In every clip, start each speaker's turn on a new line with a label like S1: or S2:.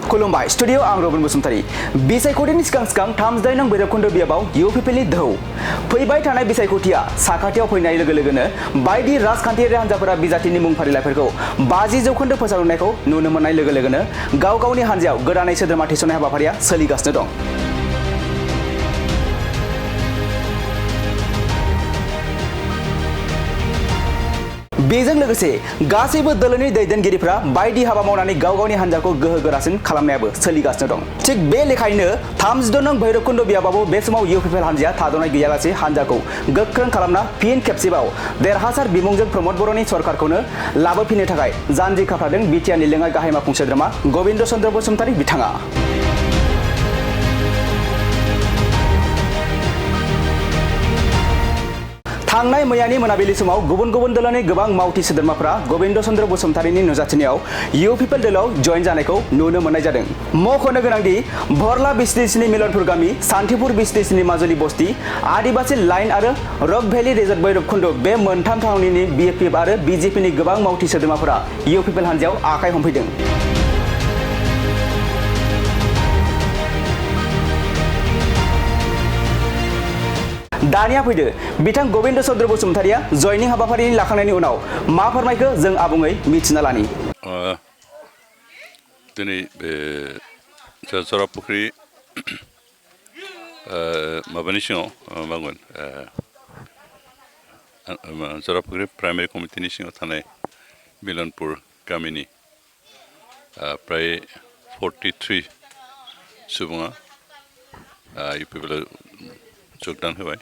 S1: खुलुमबाय स्टुडियो आं रबिन बसुमतारी बिसायख'थिनि सिगां थामजिदाइन नं भैरबकुन्द बियाबाव इउपिपिएलनि दोहौ फैबाय थानाय बिसायख'थिया साखाथियाव फैनाय लोगो लोगोनो बायदि राजखान्थियारि हान्जाफोरा बिजाथिनि मुं फारिलाइफोरखौ 50% फोसावनायखौ नुनो मोननाय लोगो लोगोनो गाव गावनि हान्जायाव गोदानै सोद्रोमा थिसननाय हाबाफारिया सोलिगासिनो दं। बेजों लोगोसे गासैबो दोलोनि दैदेनगिरिफ्रा बायदि हाबा मावनानै गाव गावनि हान्जाखौ गोहो गोरासिन खालामनायाबो सोलिगासिनो दं। थिग बे लेखायैनो 32 नं भैरबकुन्द बियाबाबो बे समाव इउपिपिएल हान्जाया थाद'नाय गैयालासे हान्जाखौ गोख्रों खालामना फिन खेबसेबाव देरहासार बिमुंजों प्रमद बर'नि सरकारखौनो लाबोफिननो थाखाय जानजि खाफ्रादों बिटिआरनि लेङाइ गाहाय मावफुं सोद्रोमा गबिन्द चन्द्र बसुमतारी बिथाङा। थांनाय मैयानि मोनाबिलि समाव गुबुन गुबुन दोलोनि गोबां मावथि सोद्रोमाफोरा गबिन्द चन्द्र बसुमतारीनि नुजाथिनायाव इउपिपिएल दोलोआव जयेन जानायखौ नुनो मोननाय जादों। मख'नो गोनांदि भरला बिसटिसिनि मिलनपुर गामि, सान्थिपुर बिसटिसिनि माजुलि बस्ति, आदिबासी लाइन आरो रक भेलि रिजर्ट भैरबकुन्द बे मोनथाम थावनिनि बिएफपि आरो बिजेपिनि गोबां मावथि सोद्रोमाफोरा इउपिपिएल हान्जायाव आखाइ हमफैदों। दानिया फैदो बिथां गबिन्द चन्द्र बसुमतारीया जयनिं हाबाफारिनि लाखांनायनि उनाव मा फोरमायखो जों आबुङै मिथिना लानि।
S2: दिनै बे जरापुख्रि माबानि सिङाव मागोन जरापुख्रि प्राइमारि कमिटिनि सिङाव थानाय मिलनपुर गामिनि प्राय 43 सुबुङा इउपिपिएलआव जगदान होबाय।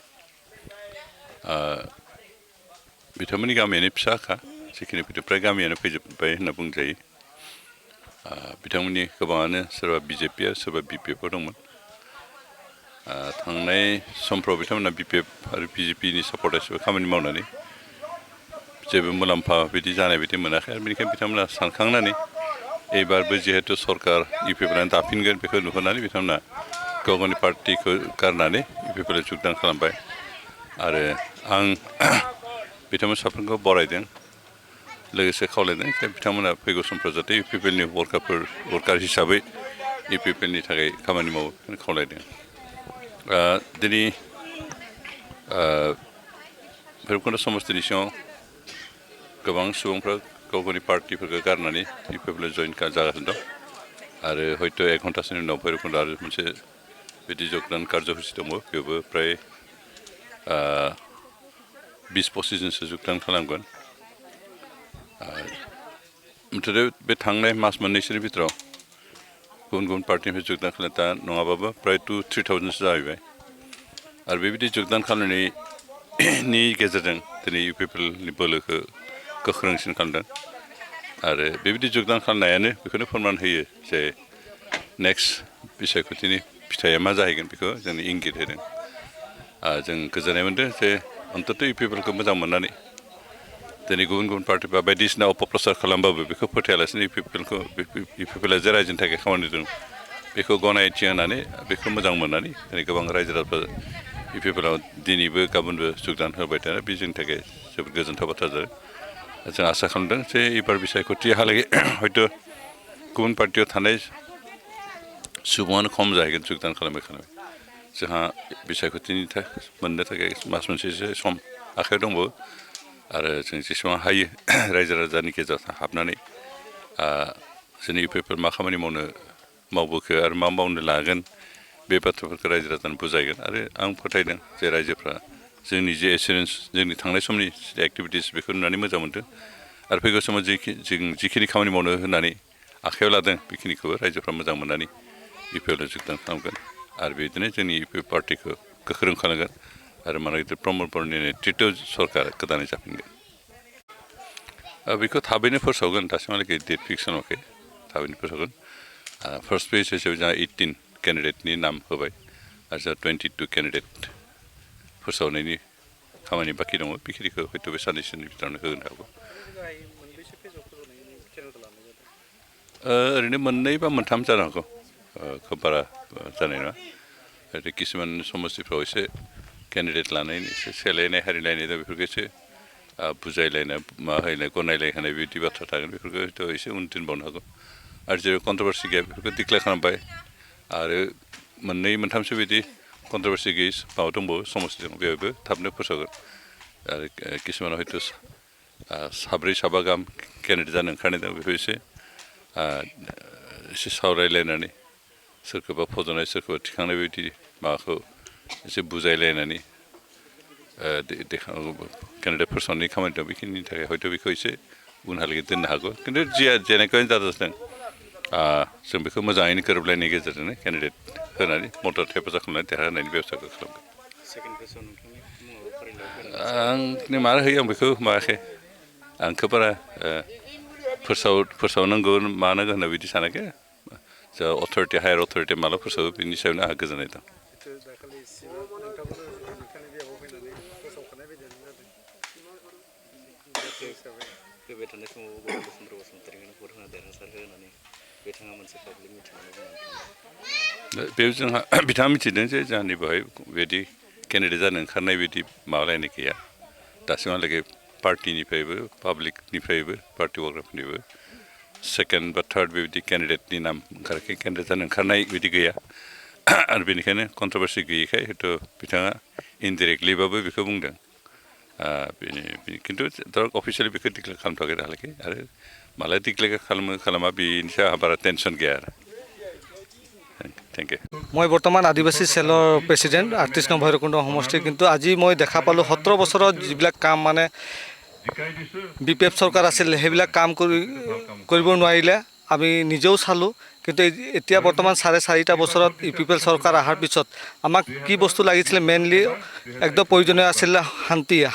S2: बिथांमोननि गामियानो फिसाखा, जिखिनि फैदों फ्राय गामियानो फैजोब्बाय होनना बुंजायो। बिथांमोननि गोबाङानो सोरबा बिजेपि सोरबा बिपिएफआव दंमोन। थांनाय समफ्राव बिथांमोना बिपिएफ आरो बिजेपिनि सापर्टार्सबो खामानि मावनानै जेबो मुलाम्फा बिदि जानाय बायदि मोनाखै आरो बेनिखायनो बिथांमोना सानखांनानै एबारबो जिहेतु सरकार इउपिपिएलआनो दाफिनगोन बेखौ नुहुरनानै बिथांमोना गाव गावनि पार्टिखौ गारनानै इउपिपिएलआव जगदान खालामबाय आरो आं बिथांमोन साफ्रोमखौ बरायदों, लोगोसे खावलायदों जे बिथांमोना फैगौ समफ्राव जाहाथे इउपिपिएलनि वर्कार हिसाबै इउपिपिएलनि थाखाय खामानि मावो खावलायदों। दिनै भैरबकुन्द समस्तिनि सिङाव गोबां सुबुंफ्रा गाव गावनि पार्टिफोरखौ गारनानै इउपिपिएलआव जयेन जागासिनो दं आरो हयथ' 1 घन्टासोनि उनाव भैरबकुन्द आरो मोनसे बिदि जगदान कार्यसূचि दङ, बेयावबो प्राय 20-25 जनसो जगदान खालामगोन। मुथते बे थांनाय मास मोननैसोनि भितराव गुबुन गुबुन पार्टिनिफ्राय जगदान खालामनाय दा नङाबाबो प्राय 2-3,000सो जाहैबाय आरो बेबायदि जगदान खालामनायनि गेजेरजों दिनै इउपिपिएलनि बोलोखौ गोख्रोंसिन खालामदों आरो बेबायदि जगदान खालामनायानो बेखौनो फोरमान होयो जे नेक्स्ट बिसायख'थिनि फिथाइया मा जाहैगोन बेखौ जोंनो इंगित होदों। जों गोजोननाय मोन्दों जे अन्तत' इउपिपिएलखौ मोजां मोननानै दिनै गुबुन गुबुन पार्टिफ्रा बायदिसिना अपप्रचार खालामबाबो बेखौ फोथायालासिनो इउपिपिएलआ जे रायजोनि थाखाय खामानि दं बेखौ गनायथि होनानै बेखौ मोजां मोननानै दिनै गोबां रायजो राजाफ्रा इउपिपिएलआव दिनैबो गाबोनबो जगदान होबाय थानाय बे जोंनि थाखाय जोबोद गोजोनथाव बाथ्रा जादों। जों आसा खालामदों जे एबार बिसायख'थिहालागै हयथ' गुबुन पार्टियाव थानाय सुबुङानो खम जाहैगोन जगदान खालामै जोंहा बिसायख'थिनि मोननो थाखाय मास मोनसेसो सम आखायाव दंबावो आरो जों जेसेबां हायो रायजो राजानि गेजेराव हाबनानै जोंनि इउपिपिएल मा खामानि मावबोखो आरो मा मावनो लागोन बे बाथ्राफोरखौ रायजो राजानो बुजायगोन आरो आं फोथायदों जे रायजोफ्रा जोंनि जे एसुरेन्स जोंनि थांनाय समनि एक्टिभिटिस बेखौ नुनानै मोजां मोनदों आरो फैगौ समाव जों जिखिनि खामानि मावनो होननानै आखायाव लादों बेखिनिखौबो रायजोफ्रा मोजां मोननानै इउपिपिएलआव जगदान खालामगोन आरो बिदिनो जोंनि इउपिपिएल पार्टिखौ गोख्रों खालामगोन आरो मानगेतर प्रमद बर'नि नेतृत्व सरकार गोदानै जाफिनगोन। बेखौ थाबैनो फोसावगोन, दासिमहालागै डेट फिक्स खालामाखै, थाबैनो फोसावगोन। फार्स्ट फेज हिसाबै जोंहा 18 केन्डिडेटनि नाम होबाय आरो जोंहा 22 केन्डिडेट फोसावनायनि खामानि बाखि दङ, बेखिनिखौ हयथ' बे साननैसोनि भितरावनो होनो हागौ। ओरैनो 2 बा 3 जानो हागौ, खोब बारा जानाय नङा। किसुमान समस्तिफ्राव एसे केन्डिडेट लानायनि एसे सेलायनाय हारिलायनाय दा बेफोरखौ एसे बुजायलायनाय मा होनाय गनायलायहोनाय बिदि बाथ्रा थागोन, बेफोरखौ हयथ' एसे उन दोनबावनो हागौ आरो जेराव कन्ट्रभारसि गैया बेफोरखौ डिक्लेयार खालामबाय आरो मोननै मोनथामसो बिदि कन्ट्रभारसि गैयै माबा दंबावो समस्ति दं बेयावबो थाबनो फोसावगोन आरो किसुमानाव हयथ' साब्रै साबा गाहाम केन्डिडेट जानो ओंखारनाय दं बेखौ एसे सावरायलायनानै सोरखौबा फज'नाय सोरखौबा थिखांनाय बायदि माबाखौ एसे बुजायलायनानै केन्डिडेट फोसावनायनि खामानि दं बेखिनिनि थाखाय हयथ' बेखौ एसे उनहालागै दोननो हागौ खिन्थु जिया जेनेकुवानो जाजाथों जों बेखौ मोजाङैनो गोरोबलायनायनि गेजेरजोंनो केन्डिडेट होनानै मदद हेफाजाब खालामनानै देरहाहोनायनि बेब'स्थाखौ खालामगोन आं मा होयो आं बेखौ माबायाखै आंखौ बारा फोसावनांगौ मानांगौ होनना बिदि सानाखै जा अथ'रिटि हायार अथ'रिटि माला फोसावो बेनि सायावनो आंहा गोजोननाय दं
S3: फैबाय थानाय समाव गौतम चन्द्र बसुमतारीखौनो भट होना देरहासार होनानै बिथाङा मोनसे पाब्लिक मिटिङाव बुंनानै
S2: बेयाव जोंहा बिथाङा मिथिदों जे जोंहानि बेवहाय बेबायदि केन्डिडेट जानो ओंखारनाय बायदि माबालायनाय गैया दासिमहालागै पार्टिनिफ्रायबो पाब्लिकनिफ्रायबो पार्टि वर्कफोरनिबो सेकेन्ड बा थार्ड बेबायदि केन्डिडेटनि नाम ओंखाराखै केन्डिडेट जानो ओंखारनाय बिदि गैया आरो बेनिखायनो कन्ट्रभारसि गैयैखाय हयथ' बिथाङा इनडाइरेक्टलिबाबो बेखौ बुंदों खिन्थु अफिसियेलि बेखौ डिक्लेयार खालामथ'वाखै दाहालागै आरो माला डिक्लेयार खालामा बेनि सायाव आंहा बारा टेनसन गैया आरो थेंक इउ
S4: মই বৰ্তমান আদিবাসী চেলৰ প্ৰেচিডেণ্ট ৩৮ নং ভৈৰৱকুণ্ড সমষ্টি কিন্তু আজি মই দেখা পালোঁ ১৭ বছৰত যিবিলাক কাম মানে BPF চৰকাৰ আছিল সেইবিলাক কাম কৰিব নোৱাৰিলে আমি নিজেও চালোঁ কিন্তু এতিয়া বৰ্তমান ৪.৫ বছৰত UPPL চৰকাৰ অহাৰ পিছত আমাক কি বস্তু লাগিছিলে মেইনলি একদম প্ৰয়োজনীয় আছিল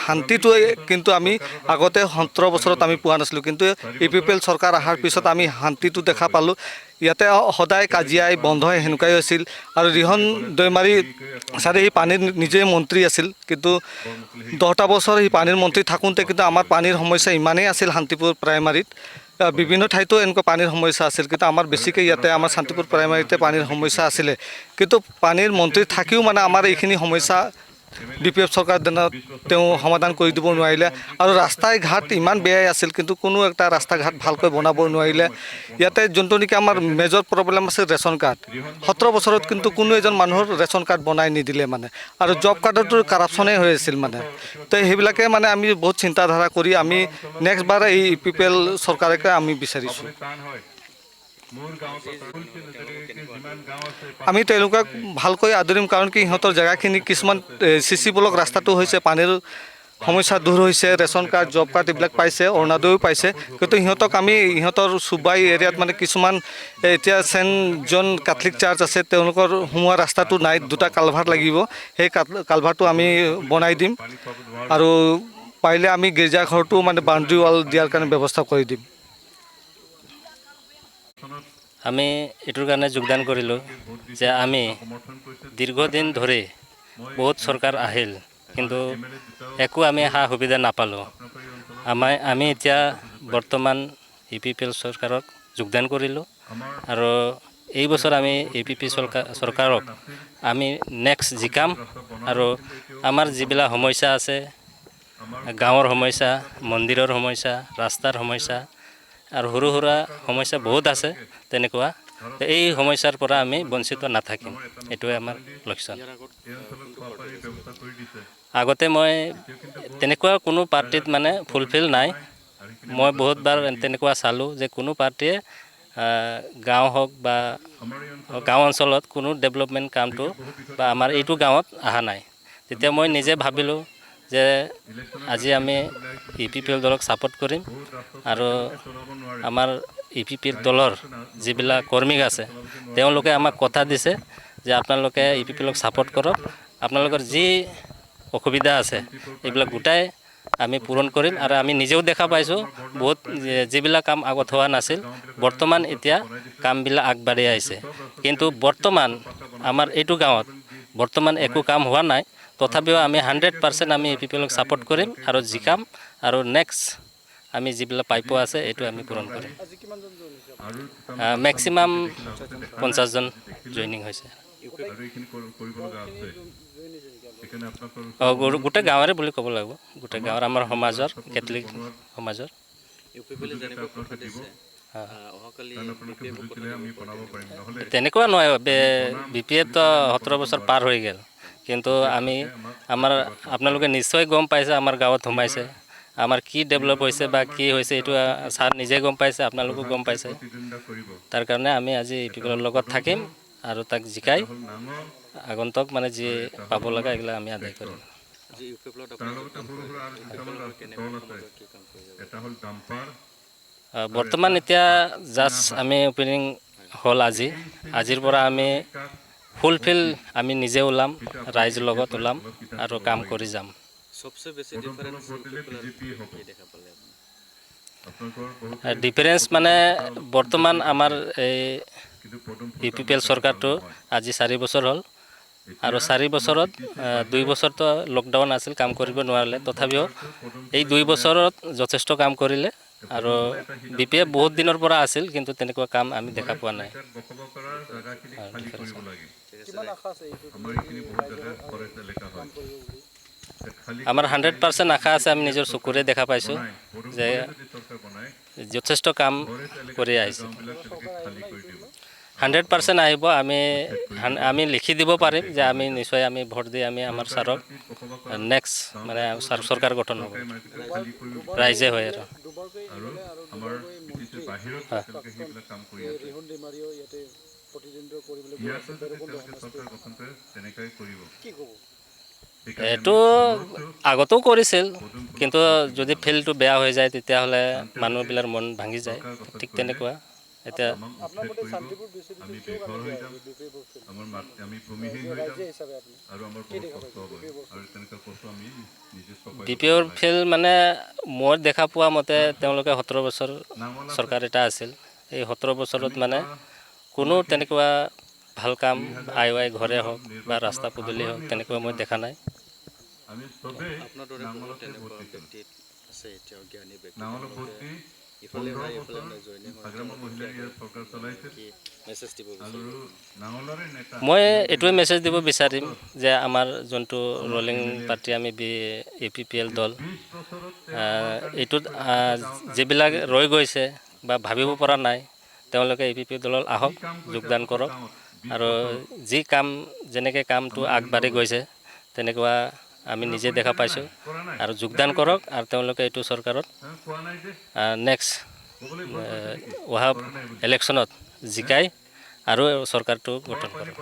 S4: শান্তিটো কিন্তু আমি আগতে ১৭ বছৰত আমি পোৱা নাছিলোঁ কিন্তু UPPL চৰকাৰ অহাৰ পিছত আমি শান্তিটো দেখা পালোঁ ইয়াতে সদায় কাজিয়াই বন্ধ হয় সেনেকুৱাই আছিল আৰু ৰিহন দৈমাৰী ছাৰে সি পানীৰ নিজে মন্ত্ৰী আছিল কিন্তু 10টা বছৰ সি পানীৰ মন্ত্ৰী থাকোঁতে কিন্তু আমাৰ পানীৰ সমস্যা ইমানেই আছিল শান্তিপুৰ প্ৰাইমাৰীত বিভিন্ন ঠাইতো এনেকুৱা পানীৰ সমস্যা আছিল কিন্তু আমাৰ বেছিকৈ ইয়াতে আমাৰ শান্তিপুৰ প্ৰাইমাৰীতে পানীৰ সমস্যা আছিলে কিন্তু পানীৰ মন্ত্ৰী থাকিও মানে আমাৰ এইখিনি সমস্যা BPF চৰকাৰ তেওঁ সমাধান কৰি দিব নোৱাৰিলে আৰু ৰাস্তাই ঘাট ইমান বেয়াই আছিল কিন্তু কোনো এটা ৰাস্তা ঘাট ভালকৈ বনাব নোৱাৰিলে ইয়াতে যোনটো নেকি আমাৰ মেজৰ প্ৰব্লেম আছে ৰেচন কাৰ্ড ১৭ বছৰত কিন্তু কোনো এজন মানুহৰ ৰেচন কাৰ্ড বনাই নিদিলে মানে আৰু জব কাৰ্ডতো কাৰাপশ্যনেই হৈ আছিল মানে তো সেইবিলাকে মানে আমি বহুত চিন্তাধাৰা কৰি আমি নেক্সট বাৰ এই UPPL চৰকাৰকে আমি বিচাৰিছোঁ আমি তেওঁলোকক ভালকৈ আদৰিম কাৰণ কি সিহঁতৰ জেগাখিনি কিছুমান CC ব্লক ৰাস্তাটো হৈছে পানীৰ সমস্যা দূৰ হৈছে ৰেচন কাৰ্ড জব কাৰ্ড এইবিলাক পাইছে অৰুণোদয়ো পাইছে কিন্তু সিহঁতক আমি সিহঁতৰ সুবাই এৰিয়াত মানে কিছুমান এতিয়া চেণ্ট জন কেথলিক চাৰ্চ আছে তেওঁলোকৰ সোমোৱা ৰাস্তাটো নাই দুটা কালভাৰ লাগিব সেই কালভাৰটো আমি বনাই দিম আৰু পাৰিলে আমি গীৰ্জাঘৰটো মানে বাউণ্ডেৰী ৱাল দিয়াৰ কাৰণে ব্যৱস্থা কৰি দিম
S3: আমি এইটোৰ কাৰণে যোগদান কৰিলোঁ যে আমি দীৰ্ঘদিন ধৰি বহুত চৰকাৰ আহিল কিন্তু একো আমি সা সুবিধা নাপালোঁ আমি এতিয়া বৰ্তমান UPPL চৰকাৰক যোগদান কৰিলোঁ আৰু এই বছৰ আমি UPP চৰকাৰক আমি নেক্সট জিকাম আৰু আমাৰ যিবিলাক সমস্যা আছে গাঁৱৰ সমস্যা মন্দিৰৰ সমস্যা ৰাস্তাৰ সমস্যা আৰু সৰু সুৰা সমস্যা বহুত আছে তেনেকুৱা এই সমস্যাৰ পৰা আমি বঞ্চিত নাথাকিম এইটোৱে আমাৰ লক্ষ্য আগতে মই তেনেকুৱা কোনো পাৰ্টিত মানে ফুলফিল নাই মই বহুতবাৰ তেনেকুৱা চালোঁ যে কোনো পাৰ্টিয়ে গাঁও হওক বা গাঁও অঞ্চলত কোনো ডেভেলপমেণ্ট কামটো বা আমাৰ এইটো গাঁৱত অহা নাই তেতিয়া মই নিজে ভাবিলোঁ যে আজি আমি UPPL দলক ছাপোৰ্ট কৰিম আৰু আমাৰ UPPL দলৰ যিবিলাক কৰ্মী আছে তেওঁলোকে আমাক কথা দিছে যে আপোনালোকে UPPLক ছাপোৰ্ট কৰক আপোনালোকৰ যি অসুবিধা আছে এইবিলাক গোটাই আমি পূৰণ কৰিম আৰু আমি নিজেও দেখা পাইছোঁ বহুত যিবিলাক কাম আগত হোৱা নাছিল বৰ্তমান এতিয়া কামবিলাক আগবাঢ়ি আহিছে কিন্তু বৰ্তমান আমাৰ এইটো গাঁৱত বৰ্তমান একো কাম হোৱা নাই তথাপিও আমি 100% আমি UPPLক ছাপোৰ্ট কৰিম আৰু জিকাম আৰু নেক্সট আমি যিবিলাক পাইপ আছে এইটো আমি পূৰণ কৰিম মেক্সিমাম 50 জন জইনিং হৈছে গোটেই গাঁৱৰে বুলি ক'ব লাগিব গোটেই গাঁৱৰ আমাৰ সমাজৰ কেথলিক সমাজৰ তেনেকুৱা নহয় বি পি এফ তো 17 বছৰ পাৰ হৈ গ'ল কিন্তু আমি আমাৰ আপোনালোকে নিশ্চয় গম পাইছে আমাৰ গাঁৱত সোমাইছে আমাৰ কি ডেভেলপ হৈছে বা কি হৈছে এইটো ছাৰ নিজে গম পাইছে আপোনালোকো গম পাইছে তাৰ কাৰণে আমি আজি এই পিপলৰ লগত থাকিম আৰু তাক জিকাই আগন্তক মানে যি পাব লগা এইগিলা আমি আদায় কৰিম বৰ্তমান এতিয়া জাষ্ট আমি অপেনিং হ'ল আজিৰ পৰা আমি ফুলফিল আমি নিজে ওলাম ৰাইজৰ লগত ওলাম আৰু কাম কৰি যাম ডিফাৰেঞ্চ মানে বৰ্তমান আমাৰ এই UPPL চৰকাৰটো আজি 4 বছৰ হ'ল আৰু 4 বছৰত 2 বছৰতো লকডাউন আছিল কাম কৰিব নোৱাৰিলে তথাপিও এই 2 বছৰত যথেষ্ট কাম কৰিলে আৰু BPF বহুত দিনৰ পৰা আছিল কিন্তু তেনেকুৱা কাম আমি দেখা পোৱা নাই আমাৰ 100% আশা আছে আমি নিজৰ চকুৰে দেখা পাইছোঁ যে যথেষ্ট কাম কৰি আহিছে 100% আহিব আমি লিখি দিব পাৰিম যে আমি নিশ্চয় আমি ভোট দি আমি আমাৰ ছাৰক নেক্সট মানে চৰকাৰ গঠন হ'ব ৰাইজে হয় আৰু এইটো আগতেও কৰিছিল কিন্তু যদি ফিল্ডটো বেয়া হৈ যায় তেতিয়াহ'লে মানুহবিলাকৰ মন ভাঙি যায় ঠিক তেনেকুৱা এতিয়া BPOৰ ফিল্ড মানে মই দেখা পোৱা মতে তেওঁলোকে 17 বছৰ চৰকাৰ এটা আছিল এই 17 বছৰত মানে কোনো তেনেকুৱা ভাল কাম আই ঘৰে হওক বা ৰাস্তা পদূলি হওক তেনেকুৱা মই দেখা নাই মই এইটোৱে মেছেজ দিব বিচাৰিম যে আমাৰ যোনটো ৰুলিং পাৰ্টি আমি UPPL দল এইটোত যিবিলাক ৰৈ গৈছে বা ভাবিব পৰা নাই তেওঁলোকে UPPL দলত আহক যোগদান কৰক আৰু যি কাম যেনেকৈ কামটো আগবাঢ়ি গৈছে তেনেকুৱা আমি নিজে দেখা পাইছোঁ আৰু যোগদান কৰক আৰু তেওঁলোকে এইটো চৰকাৰত নেক্সট অহা ইলেকশ্যনত জিকাই আৰু চৰকাৰটো গঠন কৰক